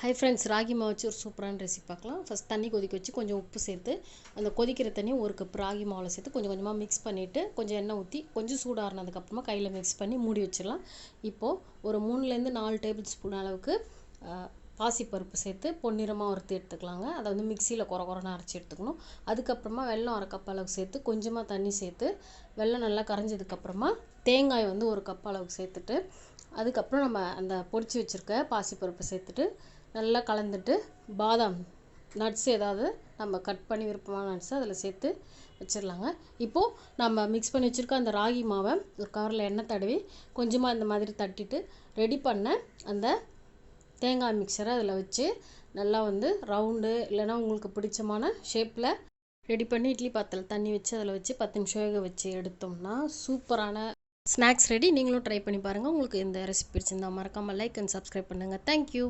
Hi friends, ragi மாவு வச்சு ஒரு சூப்பரான ரெசிபி பார்க்கலாம். ஃபஸ்ட் தண்ணி கொதிக்க வச்சு கொஞ்சம் உப்பு சேர்த்து அந்த கொதிக்கிற தண்ணி ஒரு கப் ராகி மாவில் சேர்த்து கொஞ்சம் கொஞ்சமாக மிக்ஸ் பண்ணிவிட்டு கொஞ்சம் எண்ணெய் ஊற்றி கொஞ்சம் சூடாறினதுக்கப்புறமா கையில் மிக்ஸ் பண்ணி மூடி வச்சிடலாம். இப்போது ஒரு 3லேருந்து 4 டேபிள் ஸ்பூன் அளவுக்கு பாசிப்பருப்பு சேர்த்து பொன்னிறமாக வறுத்து எடுத்துக்கலாங்க. அதை வந்து மிக்சியில் குறன்னு அரைச்சி எடுத்துக்கணும். அதுக்கப்புறமா வெல்லம் 1/2 கப் அளவுக்கு சேர்த்து கொஞ்சமாக தண்ணி சேர்த்து வெல்லம் நல்லா கரைஞ்சதுக்கப்புறமா தேங்காய் வந்து 1 கப் அளவுக்கு சேர்த்துட்டு அதுக்கப்புறம் நம்ம அந்த பொடிச்சு வச்சுருக்க பாசிப்பருப்பு சேர்த்துட்டு நல்லா கலந்துட்டு பாதாம் நட்ஸ் ஏதாவது நம்ம கட் பண்ணி விருப்பமான நட்ஸ் அதில் சேர்த்து வச்சிடலாங்க. இப்போது நம்ம மிக்ஸ் பண்ணி வச்சுருக்க அந்த ராகி மாவை ஒரு கவரில் எண்ணெய் தடவி கொஞ்சமாக இந்த மாதிரி தட்டிட்டு ரெடி பண்ண அந்த தேங்காய் மிக்சரை அதில் வச்சு நல்லா வந்து ரவுண்டு இல்லைனா உங்களுக்கு பிடிச்சமான ஷேப்பில் ரெடி பண்ணி இட்லி பாத்திரத்தில் தண்ணி வச்சு அதில் வச்சு 10 நிமிஷம் வேக வச்சு எடுத்தோம்னா சூப்பரான ஸ்நாக்ஸ் ரெடி. நீங்களும் ட்ரை பண்ணி பாருங்கள். உங்களுக்கு இந்த ரெசிபி பிடிச்சிருந்தா மறக்காமல் லைக் அண்ட் சப்ஸ்கிரைப் பண்ணுங்கள். தேங்க்யூ.